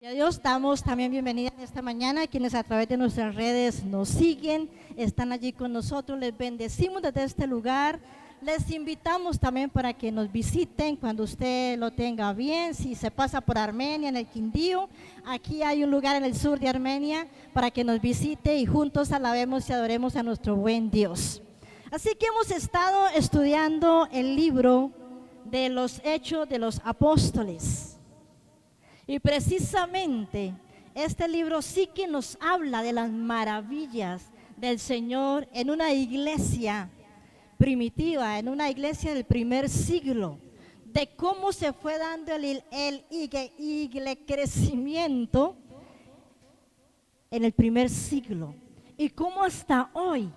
Y a Dios damos también bienvenida esta mañana a quienes a través de nuestras redes nos siguen, están allí con nosotros, les bendecimos desde este lugar, les invitamos también para que nos visiten cuando usted lo tenga bien, si se pasa por Armenia, en el Quindío, aquí hay un lugar en el sur de Armenia para que nos visite y juntos alabemos y adoremos a nuestro buen Dios. Así que hemos estado estudiando el libro de los Hechos de los Apóstoles. Y precisamente este libro sí que nos habla de las maravillas del Señor en una iglesia primitiva, en una iglesia del primer siglo, de cómo se fue dando el crecimiento en el primer siglo y cómo hasta hoy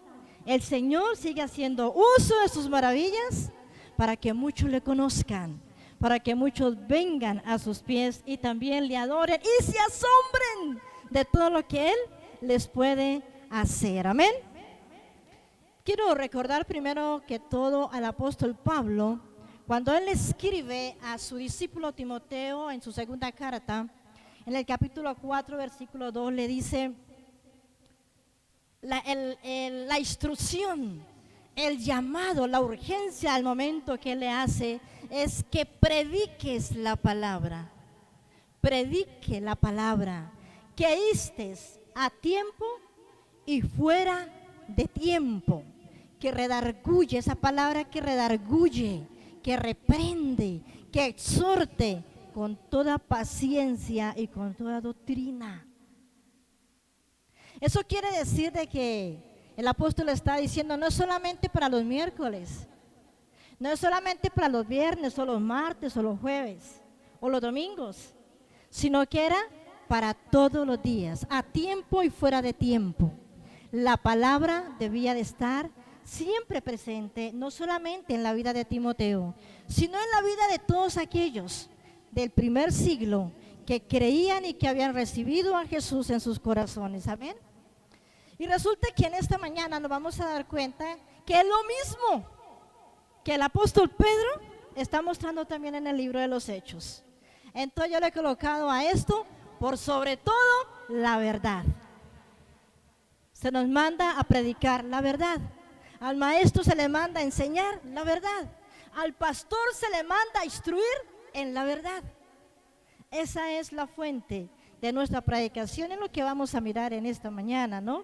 el Señor sigue haciendo uso de sus maravillas para que muchos le conozcan, para que muchos vengan a sus pies y también le adoren y se asombren de todo lo que Él les puede hacer. Amén. Quiero recordar primero que todo al apóstol Pablo, cuando él escribe a su discípulo Timoteo en su segunda carta, en el capítulo 4, versículo 2, le dice la instrucción, el llamado, la urgencia al momento que él le hace es que prediques la palabra, predique la palabra, que estés a tiempo y fuera de tiempo, que redarguye, esa palabra que redarguye, que reprende, que exhorte con toda paciencia y con toda doctrina. Eso quiere decir de que el apóstol está diciendo no es solamente para los miércoles, no es solamente para los viernes o los martes o los jueves o los domingos, sino que era para todos los días, a tiempo y fuera de tiempo. La palabra debía de estar siempre presente, no solamente en la vida de Timoteo, sino en la vida de todos aquellos del primer siglo que creían y que habían recibido a Jesús en sus corazones. Amén. Y resulta que en esta mañana nos vamos a dar cuenta que es lo mismo que el apóstol Pedro está mostrando también en el libro de los Hechos. Entonces yo le he colocado a esto por sobre todo la verdad. Se nos manda a predicar la verdad. Al maestro se le manda a enseñar la verdad. Al pastor se le manda a instruir en la verdad. Esa es la fuente de nuestra predicación, en lo que vamos a mirar en esta mañana, ¿no?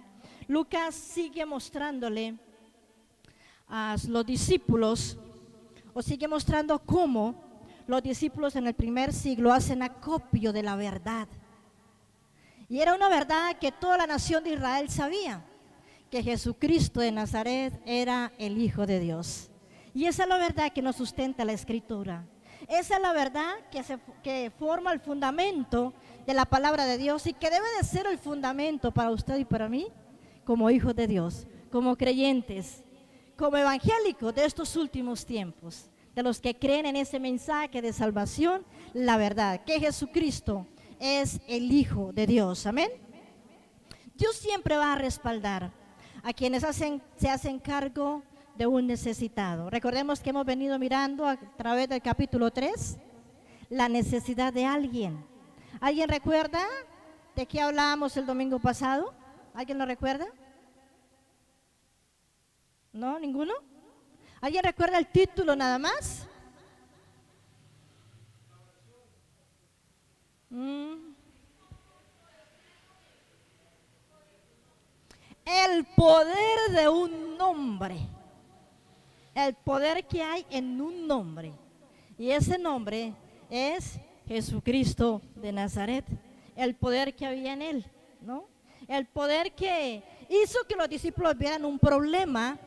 Lucas sigue mostrándole a los discípulos, o sigue mostrando cómo los discípulos en el primer siglo hacen acopio de la verdad. Y era una verdad que toda la nación de Israel sabía, que Jesucristo de Nazaret era el Hijo de Dios. Y esa es la verdad que nos sustenta la Escritura. Esa es la verdad que forma el fundamento de la palabra de Dios y que debe de ser el fundamento para usted y para mí, como hijos de Dios, como creyentes, como evangélicos de estos últimos tiempos, de los que creen en ese mensaje de salvación, la verdad, que Jesucristo es el Hijo de Dios. Amén. Dios siempre va a respaldar a quienes se hacen cargo de un necesitado. Recordemos que hemos venido mirando a través del capítulo 3 la necesidad de alguien. ¿Alguien recuerda de qué hablábamos el domingo pasado? ¿Alguien lo recuerda? ¿No? ¿Ninguno? ¿Alguien recuerda el título nada más? El poder de un nombre. El poder que hay en un nombre. Y ese nombre es Jesucristo de Nazaret. El poder que había en él, ¿no? El poder que hizo que los discípulos vieran un problema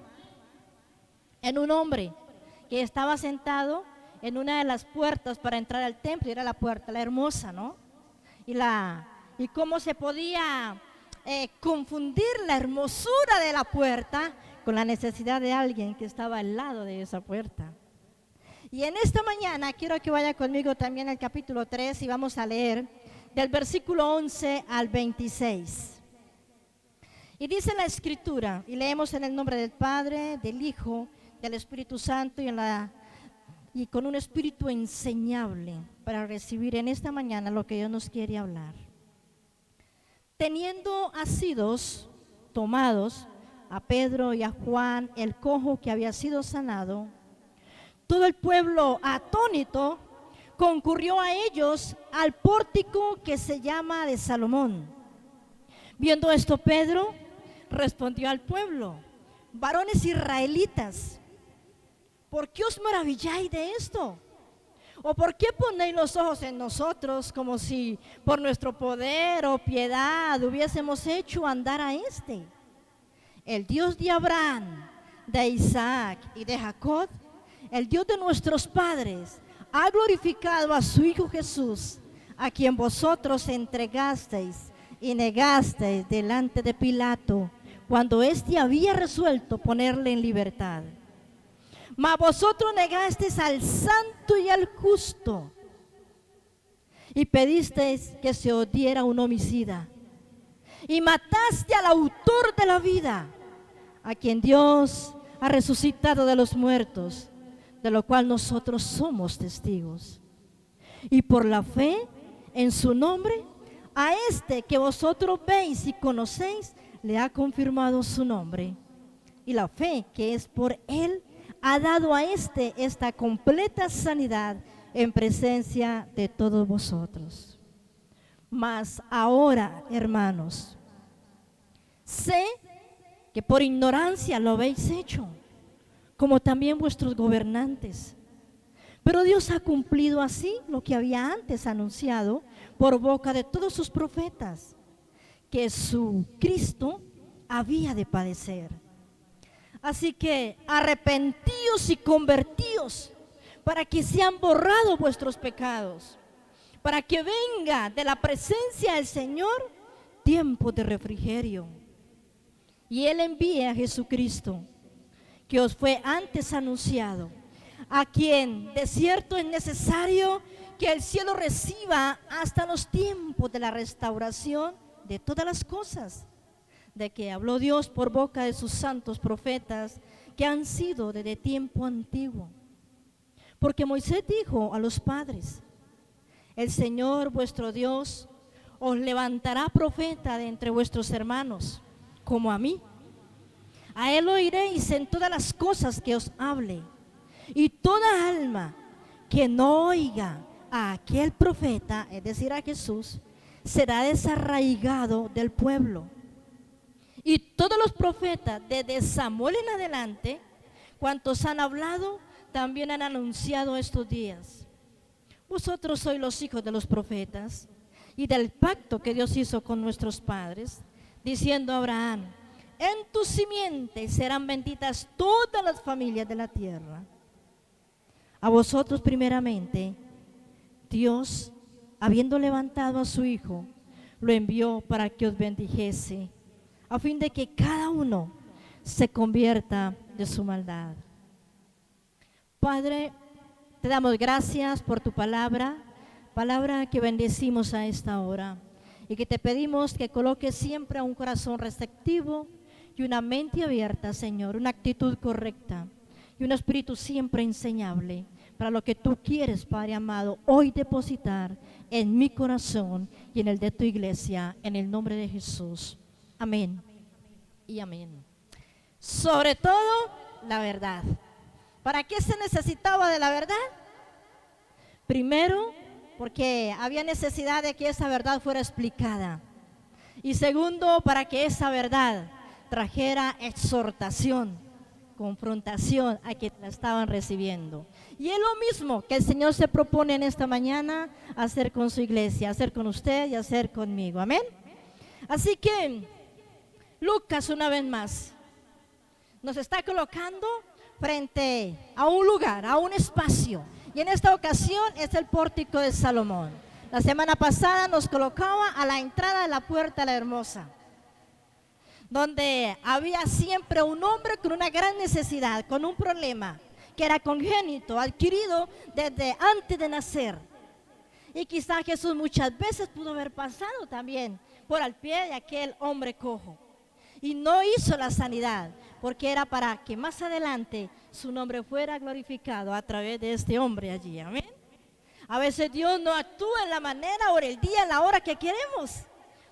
en un hombre que estaba sentado en una de las puertas para entrar al templo. Y era la puerta, la hermosa, ¿no? Y cómo se podía confundir la hermosura de la puerta con la necesidad de alguien que estaba al lado de esa puerta. Y en esta mañana quiero que vaya conmigo también al capítulo 3 y vamos a leer del versículo 11 al 26. Y dice la Escritura, y leemos en el nombre del Padre, del Hijo, del Espíritu Santo y con un espíritu enseñable. para recibir en esta mañana lo que Dios nos quiere hablar. Teniendo asidos tomados a Pedro y a Juan, el cojo que había sido sanado, todo el pueblo atónito concurrió a ellos al pórtico que se llama de Salomón. Viendo esto, Pedro respondió al pueblo: varones israelitas, ¿por qué os maravilláis de esto? ¿O por qué ponéis los ojos en nosotros como si por nuestro poder o piedad hubiésemos hecho andar a este? El Dios de Abraham, de Isaac y de Jacob, el Dios de nuestros padres, ha glorificado a su Hijo Jesús, a quien vosotros entregasteis y negasteis delante de Pilato, cuando éste había resuelto ponerle en libertad. Mas vosotros negasteis al santo y al justo, y pedisteis que se os diera un homicida, y mataste al autor de la vida, a quien Dios ha resucitado de los muertos, de lo cual nosotros somos testigos. Y por la fe en su nombre, a este que vosotros veis y conocéis, le ha confirmado su nombre. Y la fe que es por él ha dado a este esta completa sanidad en presencia de todos vosotros. Mas ahora, hermanos, sé que por ignorancia lo habéis hecho, como también vuestros gobernantes. Pero Dios ha cumplido así lo que había antes anunciado por boca de todos sus profetas, que su Cristo había de padecer. Así que arrepentíos y convertíos, para que sean borrados vuestros pecados, para que venga de la presencia del Señor tiempo de refrigerio. Y Él envía a Jesucristo, que os fue antes anunciado, a quien de cierto es necesario que el cielo reciba hasta los tiempos de la restauración de todas las cosas, de que habló Dios por boca de sus santos profetas, que han sido desde tiempo antiguo. Porque Moisés dijo a los padres: el Señor vuestro Dios os levantará profeta de entre vuestros hermanos, como a mí. A él oiréis en todas las cosas que os hable, y toda alma que no oiga a aquel profeta, es decir, a Jesús, será desarraigado del pueblo. Y todos los profetas, desde Samuel en adelante, cuantos han hablado, también han anunciado estos días. Vosotros sois los hijos de los profetas y del pacto que Dios hizo con nuestros padres, diciendo a Abraham: en tu simiente serán benditas todas las familias de la tierra. A vosotros primeramente, Dios, habiendo levantado a su Hijo, lo envió para que os bendijese, a fin de que cada uno se convierta de su maldad. Padre, te damos gracias por tu palabra, palabra que bendecimos a esta hora, y que te pedimos que coloques siempre un corazón receptivo y una mente abierta, Señor, una actitud correcta y un espíritu siempre enseñable para lo que tú quieres, Padre amado, hoy depositar en mi corazón y en el de tu iglesia, en el nombre de Jesús. Amén y amén. Sobre todo, la verdad. ¿Para qué se necesitaba de la verdad? Primero, porque había necesidad de que esa verdad fuera explicada. Y segundo, para que esa verdad trajera exhortación, confrontación a quienes la estaban recibiendo. Y es lo mismo que el Señor se propone en esta mañana hacer con su iglesia, hacer con usted y hacer conmigo. Amén. Así que Lucas, una vez más, nos está colocando frente a un lugar, a un espacio. Y en esta ocasión es el pórtico de Salomón. La semana pasada nos colocaba a la entrada de la puerta la hermosa, donde había siempre un hombre con una gran necesidad, con un problema que era congénito, adquirido desde antes de nacer. Y quizá Jesús muchas veces pudo haber pasado también por al pie de aquel hombre cojo. Y no hizo la sanidad, porque era para que más adelante su nombre fuera glorificado a través de este hombre allí. Amén. A veces Dios no actúa en la manera o el día, en la hora que queremos,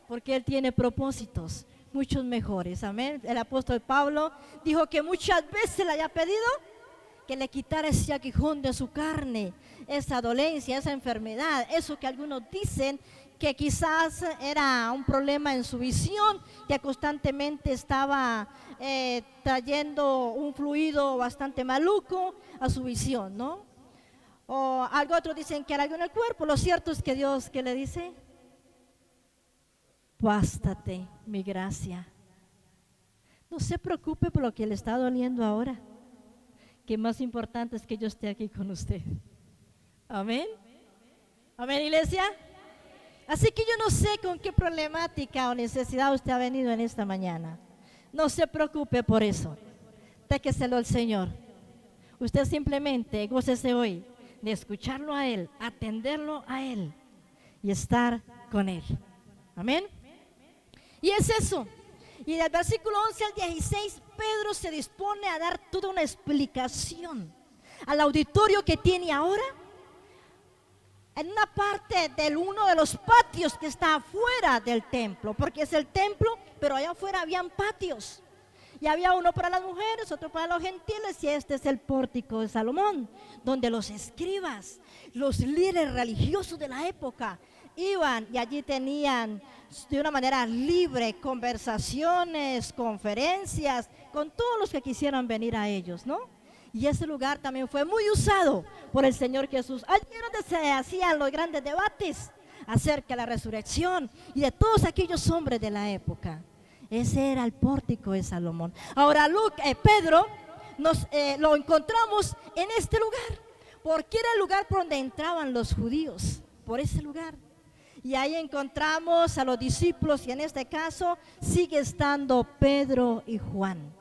porque Él tiene propósitos muchos mejores. Amén. El apóstol Pablo dijo que muchas veces le había pedido que le quitara ese aguijón de su carne, esa dolencia, esa enfermedad, eso que algunos dicen que quizás era un problema en su visión, que constantemente estaba trayendo un fluido bastante maluco a su visión, ¿no? O algo otros dicen que era algo en el cuerpo. Lo cierto es que Dios, ¿qué le dice? Bástate mi gracia. No se preocupe por lo que le está doliendo ahora, que más importante es que yo esté aquí con usted. Amén. Amén, iglesia. Así que yo no sé con qué problemática o necesidad usted ha venido en esta mañana. No se preocupe por eso. Déjeselo al Señor. Usted simplemente gócese hoy de escucharlo a Él, atenderlo a Él y estar con Él. Amén. Y es eso. Y del versículo 11 al 16, Pedro se dispone a dar toda una explicación al auditorio que tiene ahora, en una parte de uno de los patios que está afuera del templo, porque es el templo, pero allá afuera habían patios. Y había uno para las mujeres, otro para los gentiles, y este es el pórtico de Salomón, donde los escribas, los líderes religiosos de la época, iban y allí tenían de una manera libre conversaciones, conferencias, con todos los que quisieran venir a ellos, ¿no? Y ese lugar también fue muy usado por el Señor Jesús. Allí era donde se hacían los grandes debates acerca de la resurrección y de todos aquellos hombres de la época. Ese era el pórtico de Salomón. Ahora Pedro lo encontramos en este lugar, porque era el lugar por donde entraban los judíos, por ese lugar. Y ahí encontramos a los discípulos, y en este caso sigue estando Pedro y Juan,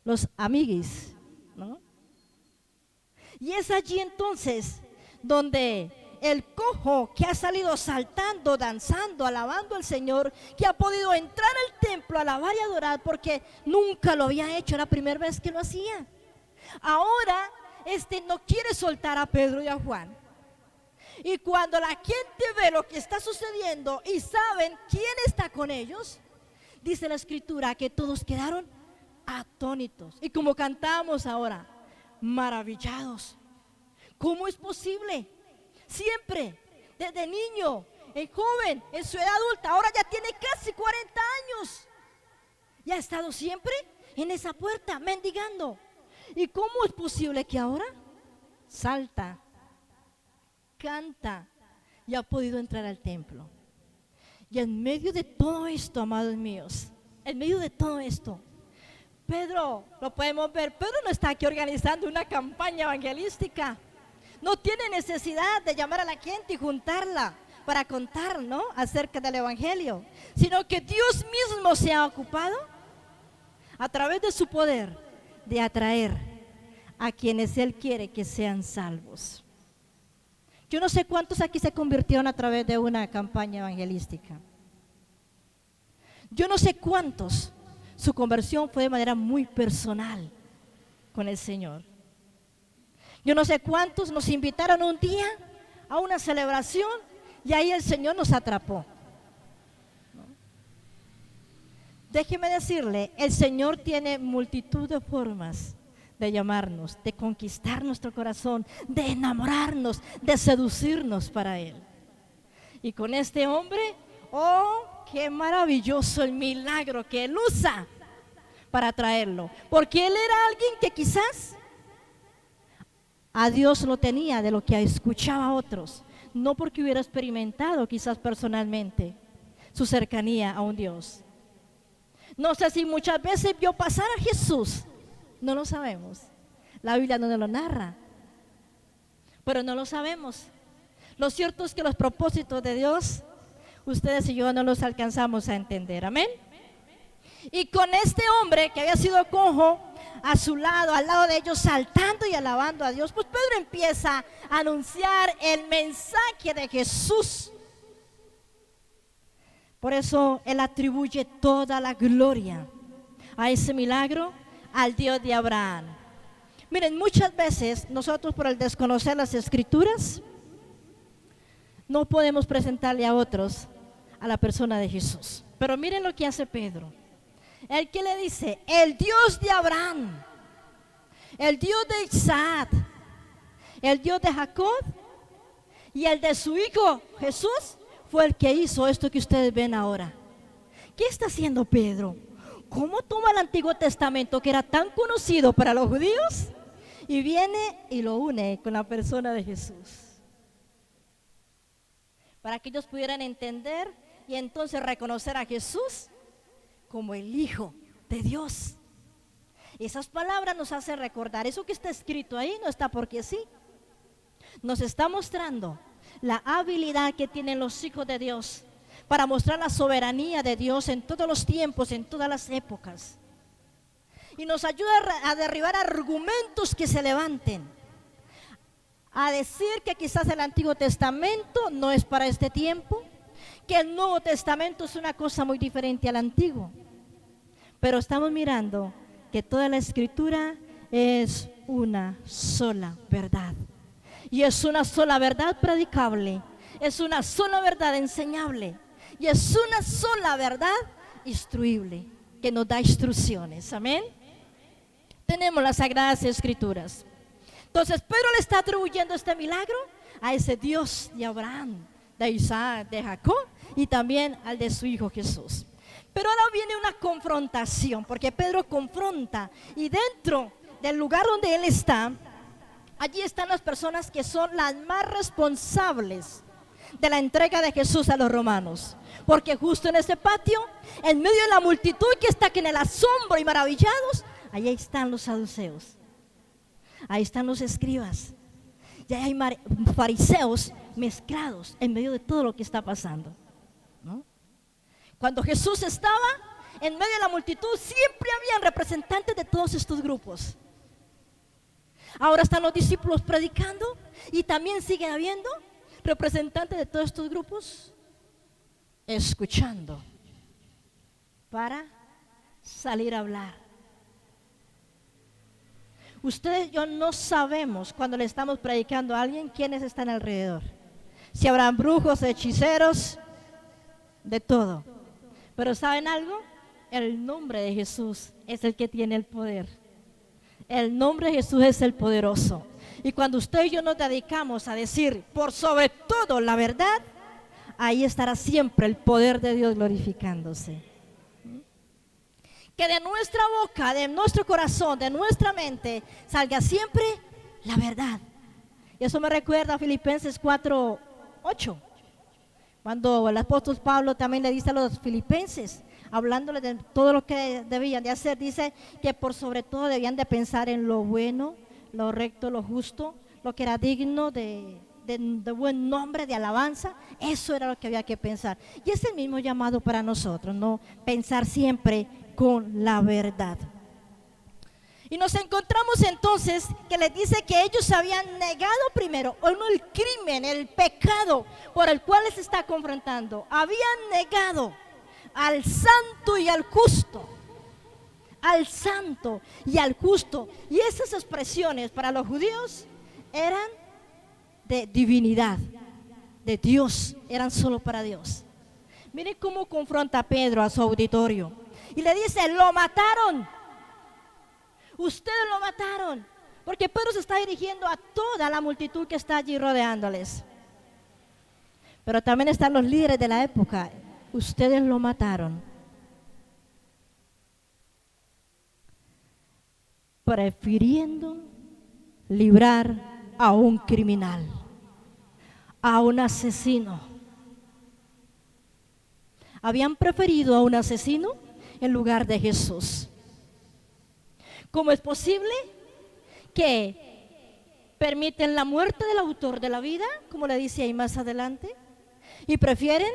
los amiguis, ¿no? Y es allí entonces donde el cojo que ha salido saltando, danzando, alabando al Señor, que ha podido entrar al templo, alabar y adorar, porque nunca lo había hecho, era la primera vez que lo hacía. Ahora no quiere soltar a Pedro y a Juan. Y cuando la gente ve lo que está sucediendo y saben quién está con ellos, dice la escritura que todos quedaron atónitos. Y como cantamos ahora, maravillados. ¿Cómo es posible? Siempre, desde niño, en joven, en su edad adulta, ahora ya tiene casi 40 años. Y ha estado siempre en esa puerta, mendigando. ¿Y cómo es posible que ahora salta, canta y ha podido entrar al templo? Y en medio de todo esto, amados míos, en medio de todo esto, Pedro, lo podemos ver, Pedro no está aquí organizando una campaña evangelística. No tiene necesidad de llamar a la gente y juntarla para contar, ¿no?, acerca del evangelio, sino que Dios mismo se ha ocupado a través de su poder de atraer a quienes Él quiere que sean salvos. Yo no sé cuántos aquí se convirtieron a través de una campaña evangelística. Yo no sé cuántos su conversión fue de manera muy personal con el Señor. Yo no sé cuántos nos invitaron un día a una celebración y ahí el Señor nos atrapó. Déjeme decirle, el Señor tiene multitud de formas de llamarnos, de conquistar nuestro corazón, de enamorarnos, de seducirnos para Él. Y con este hombre, oh, qué maravilloso el milagro que Él usa para traerlo. Porque Él era alguien que quizás a Dios lo tenía de lo que escuchaba a otros, no porque hubiera experimentado quizás personalmente su cercanía a un Dios. No sé si muchas veces vio pasar a Jesús, no lo sabemos. La Biblia no nos lo narra, pero no lo sabemos. Lo cierto es que los propósitos de Dios, ustedes y yo no los alcanzamos a entender. Amén. Y con este hombre que había sido cojo a su lado, al lado de ellos, saltando y alabando a Dios, pues Pedro empieza a anunciar el mensaje de Jesús. Por eso él atribuye toda la gloria a ese milagro al Dios de Abraham. Miren, muchas veces nosotros, por el desconocer las escrituras, no podemos presentarle a otros a la persona de Jesús. Pero miren lo que hace Pedro. El que le dice, el Dios de Abraham, el Dios de Isaac, el Dios de Jacob y el de su hijo Jesús fue el que hizo esto que ustedes ven ahora. ¿Qué está haciendo Pedro? ¿Cómo toma el Antiguo Testamento, que era tan conocido para los judíos, y viene y lo une con la persona de Jesús? Para que ellos pudieran entender y entonces reconocer a Jesús como el Hijo de Dios. Esas palabras nos hacen recordar, eso que está escrito ahí no está porque sí. Nos está mostrando la habilidad que tienen los hijos de Dios para mostrar la soberanía de Dios en todos los tiempos, en todas las épocas. Y nos ayuda a derribar argumentos que se levanten, a decir que quizás el Antiguo Testamento no es para este tiempo, que el Nuevo Testamento es una cosa muy diferente al Antiguo. Pero estamos mirando que toda la Escritura es una sola verdad. Y es una sola verdad predicable, es una sola verdad enseñable, y es una sola verdad instruible, que nos da instrucciones. Amén. Tenemos las Sagradas Escrituras. Entonces Pedro le está atribuyendo este milagro a ese Dios de Abraham, de Isaac, de Jacob, y también al de su hijo Jesús. Pero ahora viene una confrontación, porque Pedro confronta, y dentro del lugar donde él está, allí están las personas que son las más responsables de la entrega de Jesús a los romanos. Porque justo en ese patio, en medio de la multitud que está aquí en el asombro y maravillados, allí están los saduceos, ahí están los escribas, y ahí hay fariseos mezclados en medio de todo lo que está pasando, ¿no? Cuando Jesús estaba en medio de la multitud, siempre habían representantes de todos estos grupos. Ahora están los discípulos predicando y también siguen habiendo representantes de todos estos grupos escuchando para salir a hablar. Ustedes y yo no sabemos cuando le estamos predicando a alguien quiénes están alrededor. Si habrán brujos, hechiceros, de todo. Pero ¿saben algo? El nombre de Jesús es el que tiene el poder. El nombre de Jesús es el poderoso. Y cuando usted y yo nos dedicamos a decir por sobre todo la verdad, ahí estará siempre el poder de Dios glorificándose. Que de nuestra boca, de nuestro corazón, de nuestra mente, salga siempre la verdad. Y eso me recuerda a Filipenses 4:8, cuando el apóstol Pablo también le dice a los filipenses, hablándole de todo lo que debían de hacer, dice que por sobre todo debían de pensar en lo bueno, lo recto, lo justo, lo que era digno de buen nombre, de alabanza. Eso era lo que había que pensar. Y es el mismo llamado para nosotros, ¿no? Pensar siempre con la verdad. Y nos encontramos entonces que les dice que ellos habían negado primero el crimen, el pecado por el cual les está confrontando. Habían negado al santo y al justo. Al santo y al justo. Y esas expresiones para los judíos eran de divinidad, de Dios, eran solo para Dios. Miren cómo confronta Pedro a su auditorio. Y le dice, lo mataron. Ustedes lo mataron. Porque Pedro se está dirigiendo a toda la multitud que está allí rodeándoles. Pero también están los líderes de la época. Ustedes lo mataron. Prefiriendo librar a un criminal, a un asesino. Habían preferido a un asesino en lugar de Jesús. ¿Cómo es posible que permiten la muerte del autor de la vida, como le dice ahí más adelante, y prefieren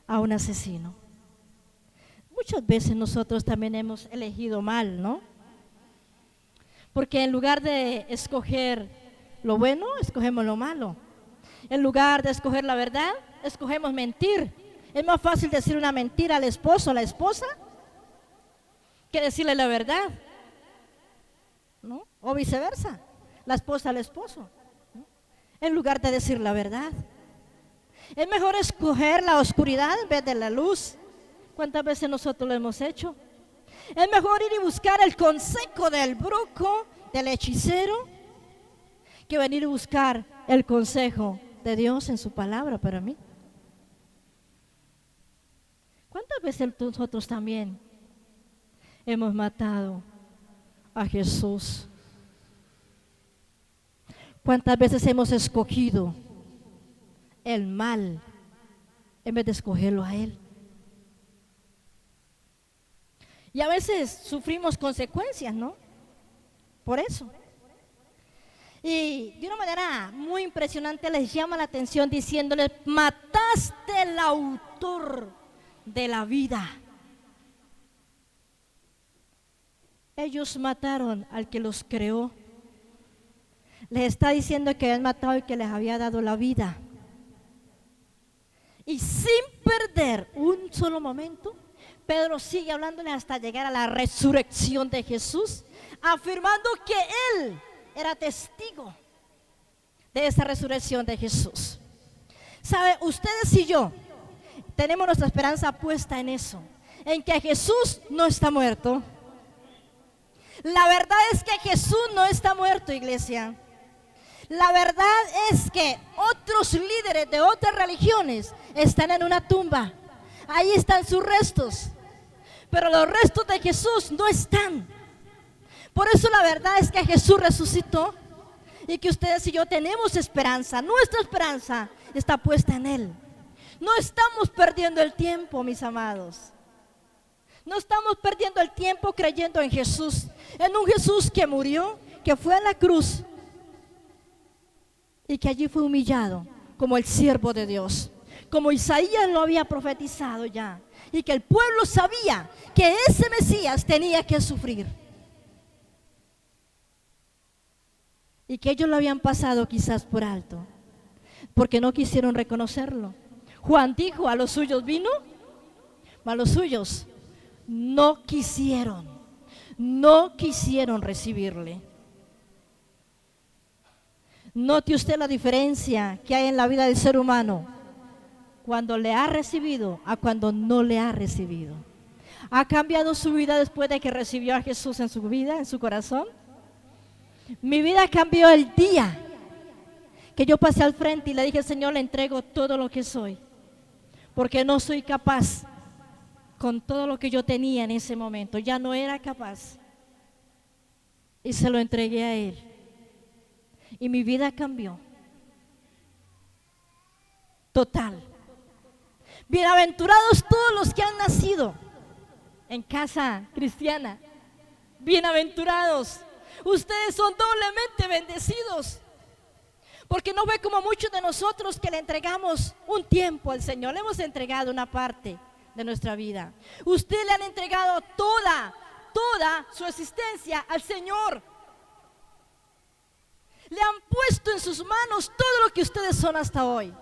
a un asesino? Muchas veces nosotros también hemos elegido mal, ¿no? Porque en lugar de escoger lo bueno, escogemos lo malo. En lugar de escoger la verdad, escogemos mentir. Es más fácil decir una mentira al esposo o a la esposa que decirle la verdad, ¿no? O viceversa, la esposa al esposo, ¿no? En lugar de decir la verdad. Es mejor escoger la oscuridad en vez de la luz. ¿Cuántas veces nosotros lo hemos hecho? Es mejor ir y buscar el consejo del brujo, del hechicero, que venir y buscar el consejo de Dios en su palabra para mí. ¿Cuántas veces nosotros también hemos matado a Jesús? ¿Cuántas veces hemos escogido el mal en vez de escogerlo a Él? Y a veces sufrimos consecuencias, ¿no? Por eso. Y de una manera muy impresionante les llama la atención diciéndoles: mataste al autor de la vida. Ellos mataron al que los creó. Les está diciendo que habían matado y que les había dado la vida. Y sin perder un solo momento, Pedro sigue hablándole hasta llegar a la resurrección de Jesús, afirmando que él era testigo de esa resurrección de Jesús. ¿Sabe? Ustedes y yo tenemos nuestra esperanza puesta en eso, en que Jesús no está muerto. La verdad es que Jesús no está muerto, iglesia. La verdad es que otros líderes de otras religiones están en una tumba. Ahí están sus restos, pero los restos de Jesús no están. Por eso la verdad es que Jesús resucitó y que ustedes y yo tenemos esperanza. Nuestra esperanza está puesta en Él. No estamos perdiendo el tiempo, mis amados. No estamos perdiendo el tiempo creyendo en Jesús, en un Jesús que murió, que fue a la cruz y que allí fue humillado como el siervo de Dios, como Isaías lo había profetizado ya, y que el pueblo sabía que ese Mesías tenía que sufrir y que ellos lo habían pasado quizás por alto porque no quisieron reconocerlo. Juan dijo: a los suyos vino, mas los suyos no quisieron recibirle. Note usted la diferencia que hay en la vida del ser humano cuando le ha recibido a cuando no le ha recibido. ¿Ha cambiado su vida después de que recibió a Jesús en su vida, en su corazón? Mi vida cambió el día que yo pasé al frente y le dije: Señor, le entrego todo lo que soy, porque no soy capaz con todo lo que yo tenía en ese momento. Ya no era capaz. Y se lo entregué a Él. Y mi vida cambió. Total. Bienaventurados todos los que han nacido en casa cristiana. Bienaventurados. Ustedes son doblemente bendecidos. Porque no fue como muchos de nosotros que le entregamos un tiempo al Señor. Le hemos entregado una parte de nuestra vida. Ustedes le han entregado toda su existencia al Señor. Le han puesto en sus manos todo lo que ustedes son hasta hoy.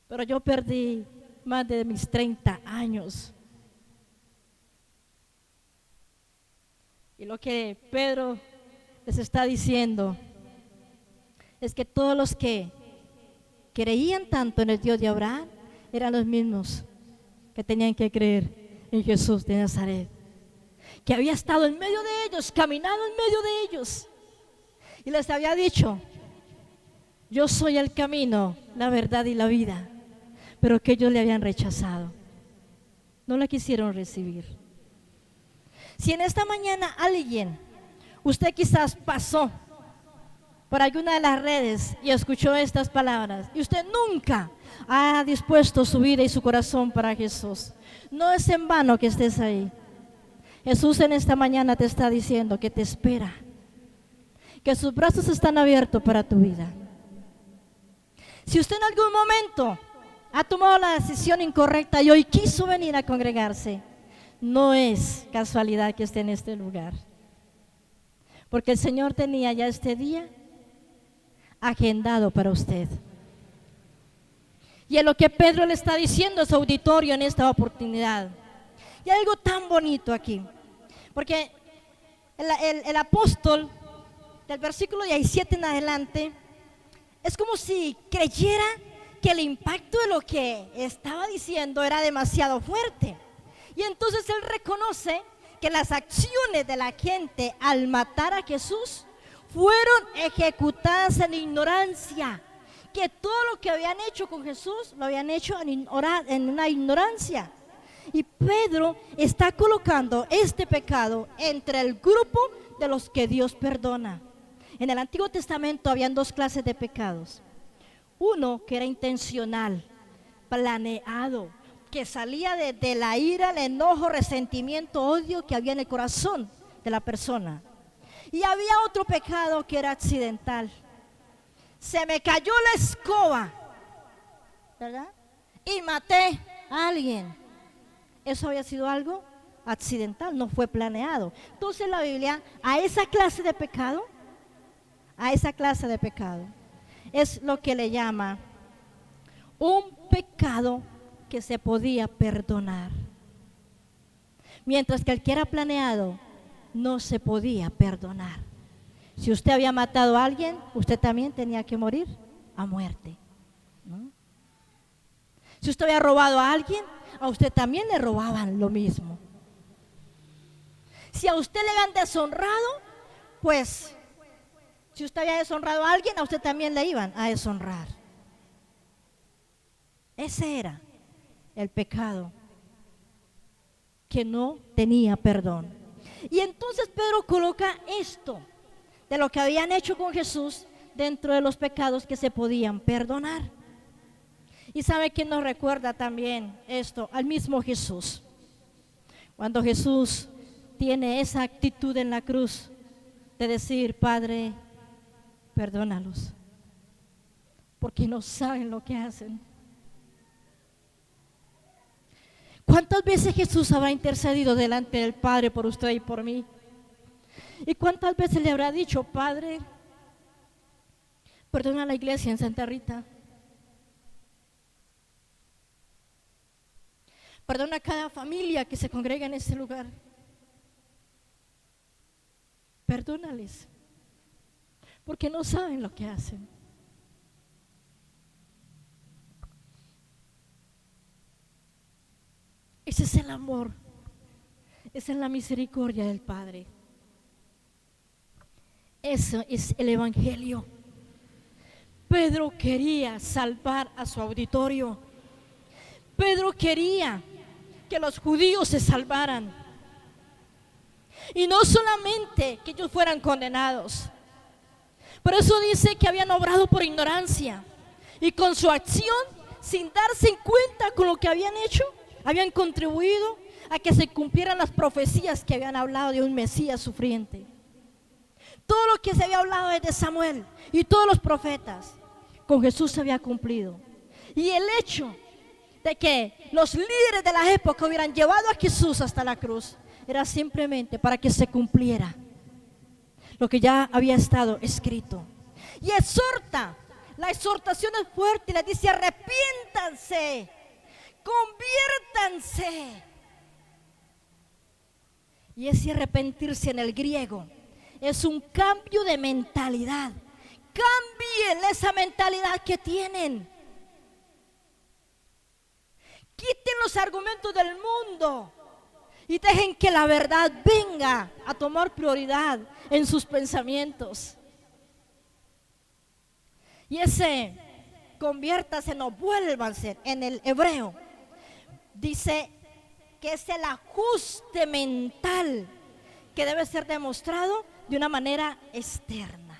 Pero yo perdí más de mis 30 años. Y lo que Pedro les está diciendo es que todos los que creían tanto en el Dios de Abraham eran los mismos que tenían que creer en Jesús de Nazaret, que había estado en medio de ellos, caminado en medio de ellos, y les había dicho: yo soy el camino, la verdad y la vida. Pero que ellos le habían rechazado, no la quisieron recibir. Si en esta mañana alguien, usted quizás pasó por alguna de las redes y escuchó estas palabras, y usted nunca ha dispuesto su vida y su corazón para Jesús, no es en vano que estés ahí. Jesús en esta mañana te está diciendo que te espera, que sus brazos están abiertos para tu vida. Si usted en algún momento ha tomado la decisión incorrecta y hoy quiso venir a congregarse, no es casualidad que esté en este lugar, porque el Señor tenía ya este día agendado para usted. Y es lo que Pedro le está diciendo a su auditorio en esta oportunidad. Y hay algo tan bonito aquí, porque el apóstol del versículo 17 en adelante, Es como si creyera que el impacto de lo que estaba diciendo era demasiado fuerte. Y entonces él reconoce que las acciones de la gente al matar a Jesús fueron ejecutadas en ignorancia, que todo lo que habían hecho con Jesús lo habían hecho en una ignorancia. Y Pedro está colocando este pecado entre el grupo de los que Dios perdona. En el Antiguo Testamento habían dos clases de pecados. Uno que era intencional, planeado, que salía de la ira, el enojo, resentimiento, odio que había en el corazón de la persona. Y había otro pecado que era accidental. Se me cayó la escoba, ¿verdad? Y maté a alguien. Eso había sido algo accidental, no fue planeado. Entonces la Biblia a esa clase de pecado, es lo que le llama un pecado que se podía perdonar. Mientras que el que era planeado no se podía perdonar. Si usted había matado a alguien, usted también tenía que morir a muerte, ¿no? Si usted había robado a alguien, a usted también le robaban lo mismo. Si a usted le habían deshonrado, pues si usted había deshonrado a alguien, a usted también le iban a deshonrar. Ese era el pecado que no tenía perdón. Y entonces Pedro coloca esto de lo que habían hecho con Jesús dentro de los pecados que se podían perdonar. Y sabe quién nos recuerda también esto, al mismo Jesús. Cuando Jesús tiene esa actitud en la cruz de decir: Padre, perdónalos, porque no saben lo que hacen. ¿Cuántas veces Jesús habrá intercedido delante del Padre por usted y por mí? ¿Y cuántas veces le habrá dicho: Padre, perdona a la iglesia en Santa Rita? Perdona a cada familia que se congrega en este lugar. Perdónales, porque no saben lo que hacen. Ese es el amor, esa es la misericordia del Padre. Eso es el Evangelio. Pedro quería salvar a su auditorio. Pedro quería que los judíos se salvaran. Y no solamente que ellos fueran condenados. Por eso dice que habían obrado por ignorancia. Y con su acción, sin darse en cuenta con lo que habían hecho, habían contribuido a que se cumplieran las profecías que habían hablado de un Mesías sufriente. Todo lo que se había hablado desde Samuel y todos los profetas, con Jesús se había cumplido. Y el hecho de que los líderes de la época hubieran llevado a Jesús hasta la cruz era simplemente para que se cumpliera lo que ya había estado escrito. Y exhorta, la exhortación es fuerte, y les dice: arrepiéntanse, conviértanse. Y ese arrepentirse en el griego es un cambio de mentalidad. Cambien esa mentalidad que tienen. Quiten los argumentos del mundo y dejen que la verdad venga a tomar prioridad en sus pensamientos. Y ese conviértase, no vuélvanse, en el hebreo dice que es el ajuste mental que debe ser demostrado de una manera externa,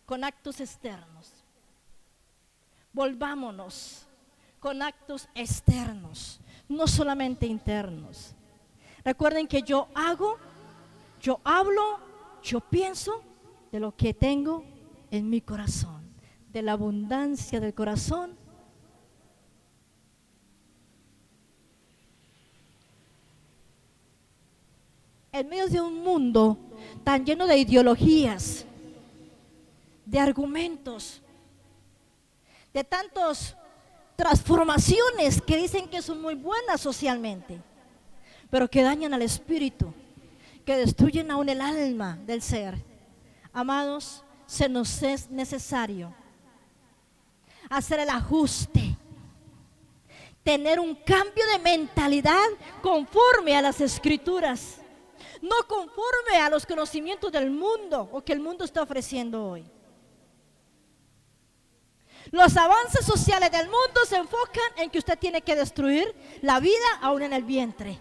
con actos externos. Volvámonos con actos externos, no solamente internos. Recuerden que yo hago, yo hablo, yo pienso de lo que tengo en mi corazón, de la abundancia del corazón. En medio de un mundo tan lleno de ideologías, de argumentos, de tantas transformaciones que dicen que son muy buenas socialmente, pero que dañan al espíritu, que destruyen aún el alma del ser. Amados, se nos es necesario hacer el ajuste, tener un cambio de mentalidad conforme a las Escrituras, no conforme a los conocimientos del mundo o que el mundo está ofreciendo hoy. Los avances sociales del mundo se enfocan en que usted tiene que destruir la vida aún en el vientre.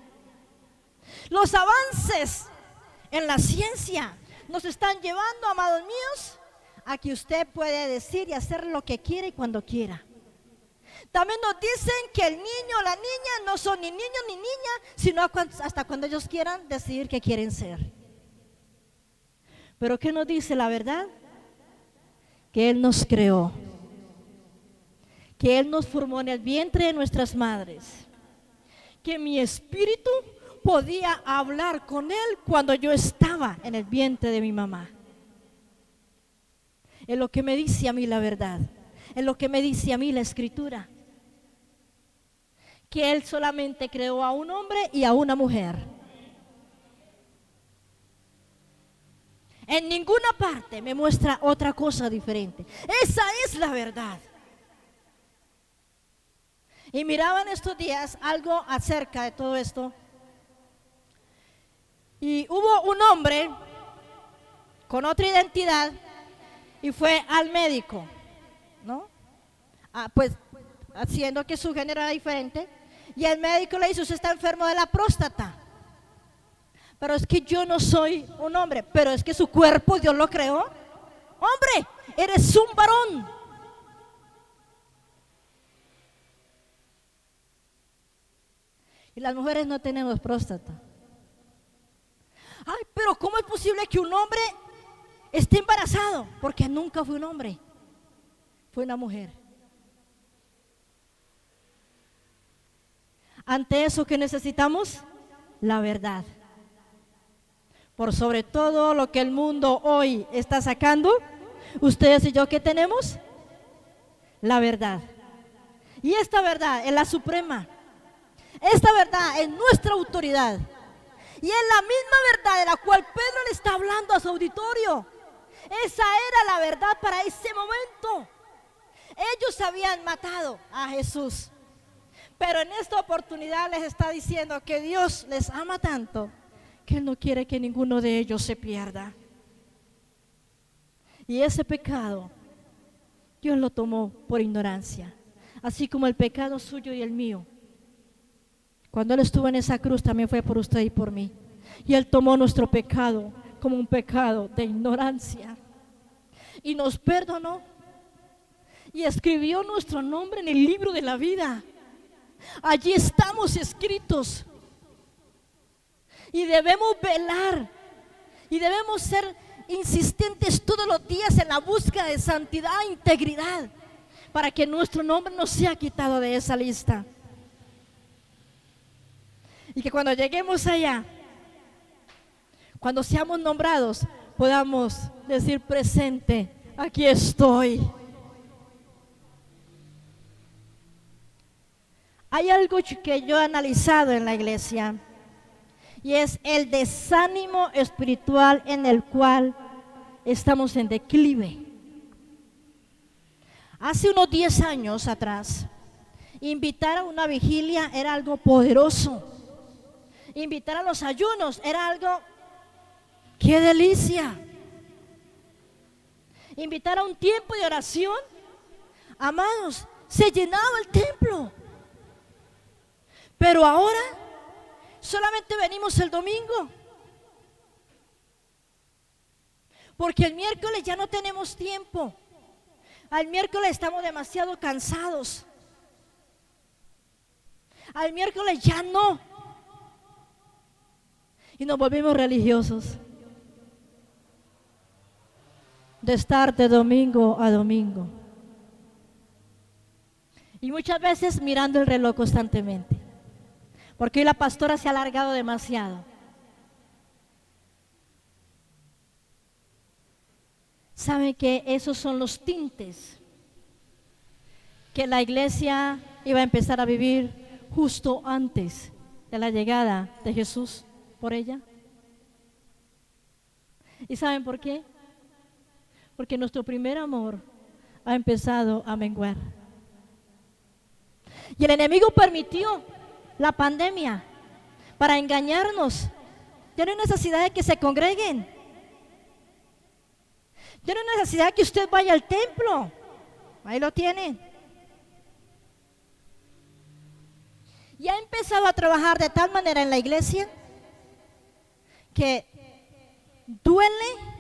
Los avances en la ciencia nos están llevando, amados míos, a que usted puede decir y hacer lo que quiere y cuando quiera. También nos dicen que el niño o la niña no son ni niño ni niña, sino hasta cuando ellos quieran decidir qué quieren ser. Pero ¿qué nos dice la verdad? Que Él nos creó, que Él nos formó en el vientre de nuestras madres, que mi espíritu podía hablar con Él cuando yo estaba en el vientre de mi mamá. Es lo que me dice a mí la verdad, es lo que me dice a mí la Escritura, que Él solamente creó a un hombre y a una mujer. En ninguna parte me muestra otra cosa diferente. Esa es la verdad. Y miraba en estos días algo acerca de todo esto. Y hubo un hombre con otra identidad y fue al médico, ¿no? Pues haciendo que su género era diferente. Y el médico le dice: usted está enfermo de la próstata. Pero es que yo no soy un hombre, pero es que su cuerpo Dios lo creó. Hombre, eres un varón. Y las mujeres no tenemos próstata. Ay, pero ¿cómo es posible que un hombre esté embarazado? Porque nunca fue un hombre, fue una mujer. Ante eso, ¿qué necesitamos? La verdad. Por sobre todo lo que el mundo hoy está sacando, ustedes y yo, ¿qué tenemos? La verdad. Y esta verdad es la suprema. Esta verdad es nuestra autoridad. Y es la misma verdad de la cual Pedro le está hablando a su auditorio. Esa era la verdad para ese momento. Ellos habían matado a Jesús, pero en esta oportunidad les está diciendo que Dios les ama tanto que Él no quiere que ninguno de ellos se pierda. Y ese pecado Dios lo tomó por ignorancia, así como el pecado suyo y el mío. Cuando Él estuvo en esa cruz también fue por usted y por mí. Y Él tomó nuestro pecado como un pecado de ignorancia y nos perdonó y escribió nuestro nombre en el libro de la vida. Allí estamos escritos y debemos velar y debemos ser insistentes todos los días en la búsqueda de santidad e integridad para que nuestro nombre no sea quitado de esa lista. Y que cuando lleguemos allá, cuando seamos nombrados, podamos decir presente: aquí estoy. Hay algo que yo he analizado en la iglesia y es el desánimo espiritual en el cual estamos en declive. Hace unos 10 años atrás, invitar a una vigilia era algo poderoso. Invitar a los ayunos era algo, ¡qué delicia! Invitar a un tiempo de oración, amados, se llenaba el templo. Pero ahora solamente venimos el domingo, porque el miércoles ya no tenemos tiempo. Al miércoles estamos demasiado cansados. Al miércoles ya no. Y nos volvimos religiosos, de estar de domingo a domingo. Y muchas veces mirando el reloj constantemente, porque hoy la pastora se ha alargado demasiado. ¿Saben que esos son los tintes que la iglesia iba a empezar a vivir justo antes de la llegada de Jesús por ella? ¿Y saben por qué? Porque nuestro primer amor ha empezado a menguar. Y el enemigo permitió la pandemia para engañarnos. Ya no hay necesidad de que se congreguen. Ya no hay necesidad de que usted vaya al templo. Ahí lo tienen. Y ha empezado a trabajar de tal manera en la iglesia que duele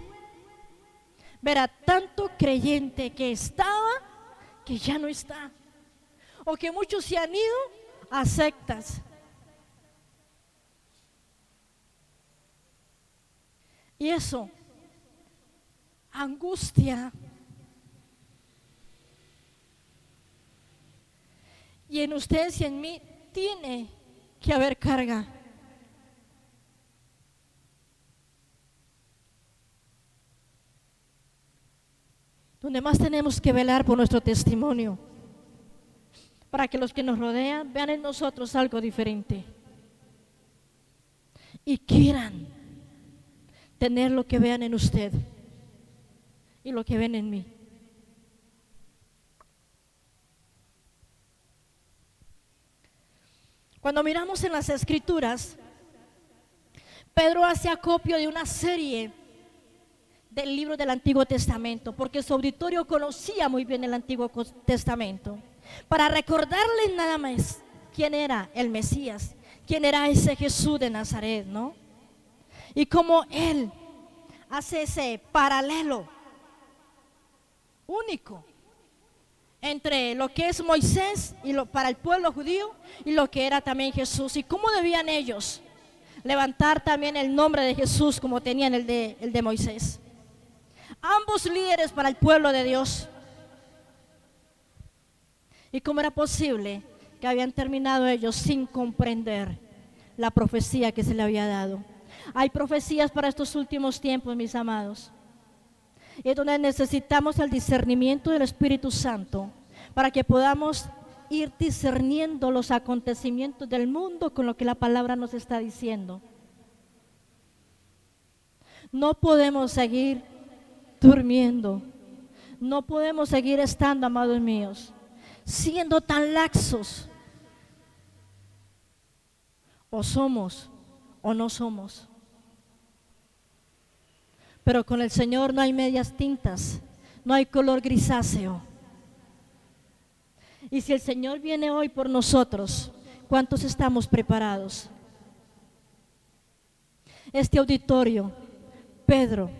ver a tanto creyente que estaba, que ya no está. O que muchos se han ido a sectas. Y eso angustia. Y en ustedes y en mí tiene que haber carga. Donde más tenemos que velar por nuestro testimonio, para que los que nos rodean vean en nosotros algo diferente y quieran tener lo que vean en usted y lo que ven en mí. Cuando miramos en las Escrituras, Pedro hace acopio de una serie del libro del Antiguo Testamento, porque su auditorio conocía muy bien el Antiguo Testamento, para recordarles nada más quién era el Mesías, quién era ese Jesús de Nazaret, ¿no? Y cómo él hace ese paralelo único entre lo que es Moisés y para el pueblo judío y lo que era también Jesús, y cómo debían ellos levantar también el nombre de Jesús como tenían el de Moisés. Ambos líderes para el pueblo de Dios. Y cómo era posible que habían terminado ellos sin comprender la profecía que se le había dado. Hay profecías para estos últimos tiempos, mis amados. Y es donde necesitamos el discernimiento del Espíritu Santo para que podamos ir discerniendo los acontecimientos del mundo con lo que la palabra nos está diciendo. No podemos seguir durmiendo. No podemos seguir estando, amados míos, siendo tan laxos. O somos o no somos. Pero con el Señor no hay medias tintas, no hay color grisáceo. Y si el Señor viene hoy por nosotros, ¿cuántos estamos preparados? Este auditorio, Pedro,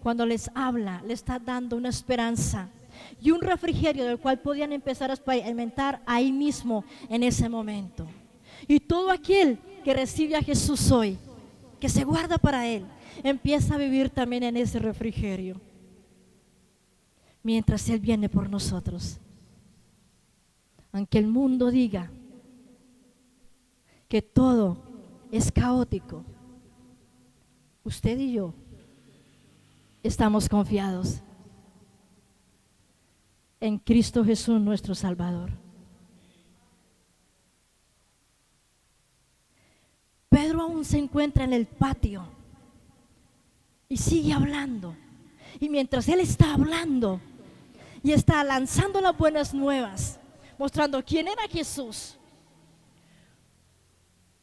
cuando les habla, le está dando una esperanza y un refrigerio del cual podían empezar a experimentar ahí mismo en ese momento. Y todo aquel que recibe a Jesús hoy, que se guarda para Él, empieza a vivir también en ese refrigerio mientras Él viene por nosotros. Aunque el mundo diga que todo es caótico, usted y yo estamos confiados en Cristo Jesús, nuestro Salvador. Pedro aún se encuentra en el patio y sigue hablando. Y mientras él está hablando y está lanzando las buenas nuevas, mostrando quién era Jesús,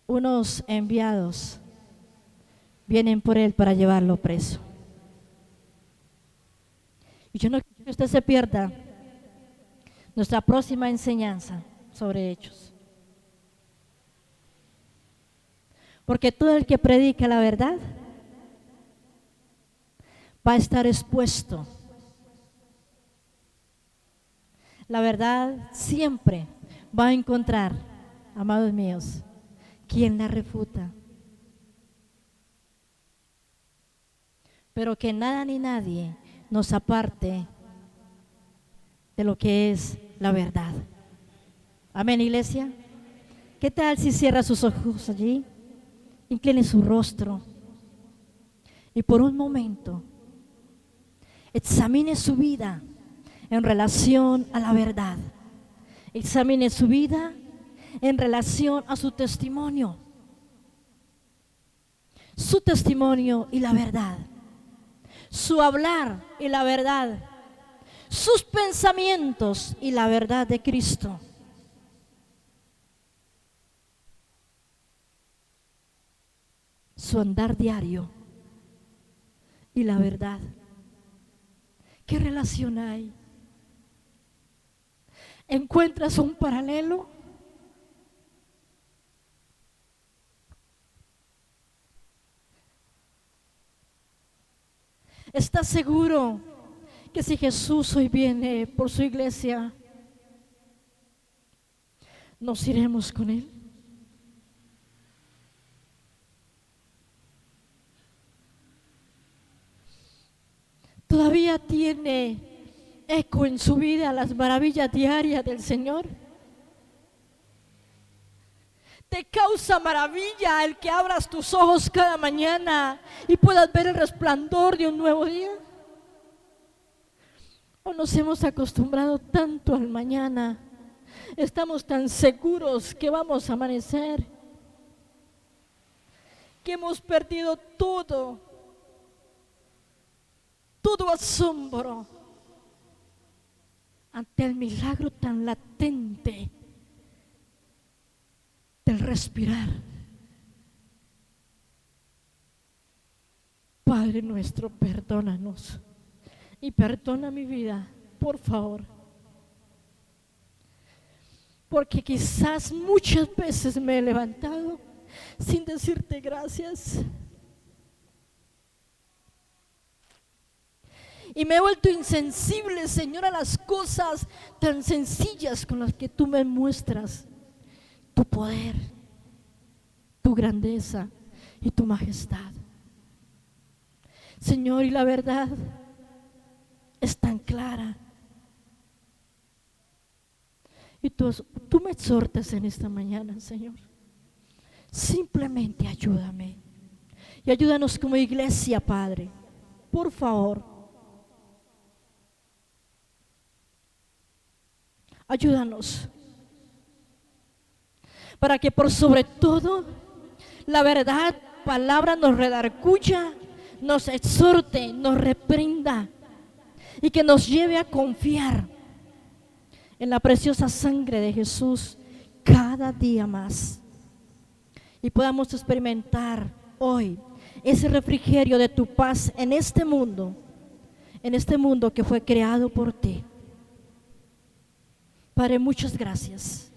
unos enviados vienen por él para llevarlo preso. Y yo no quiero que usted se pierda nuestra próxima enseñanza sobre Hechos. Porque todo el que predica la verdad va a estar expuesto. La verdad siempre va a encontrar, amados míos, quien la refuta. Pero que nada ni nadie nos aparte de lo que es la verdad. Amén, iglesia. ¿Qué tal si cierra sus ojos allí? Incline su rostro y por un momento examine su vida en relación a la verdad. Examine su vida en relación a su testimonio. Su testimonio y la verdad. Su hablar y la verdad. sus pensamientos y la verdad de Cristo. Su andar diario y la verdad. ¿Qué relación hay? ¿Encuentras un paralelo? ¿Estás seguro que si Jesús hoy viene por su iglesia, nos iremos con Él? ¿Todavía tiene eco en su vida las maravillas diarias del Señor? ¿Te causa maravilla el que abras tus ojos cada mañana y puedas ver el resplandor de un nuevo día? ¿O nos hemos acostumbrado tanto al mañana? Estamos tan seguros que vamos a amanecer, que hemos perdido todo asombro ante el milagro tan latente del respirar. Padre nuestro, perdónanos y perdona mi vida, por favor, porque quizás muchas veces me he levantado sin decirte gracias y me he vuelto insensible, Señor, a las cosas tan sencillas con las que tú me muestras tu poder, tu grandeza y tu majestad. Señor, y la verdad es tan clara. Y tú me exhortas en esta mañana, Señor. Simplemente ayúdame. Y ayúdanos como iglesia, Padre. Por favor. Ayúdanos. Para que por sobre todo la verdad, palabra nos redarguya, nos exhorte, nos reprenda y que nos lleve a confiar en la preciosa sangre de Jesús cada día más y podamos experimentar hoy ese refrigerio de tu paz en este mundo que fue creado por ti. Padre, muchas gracias.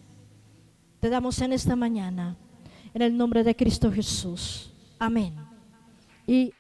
Te damos en esta mañana, en el nombre de Cristo Jesús. Amén. Y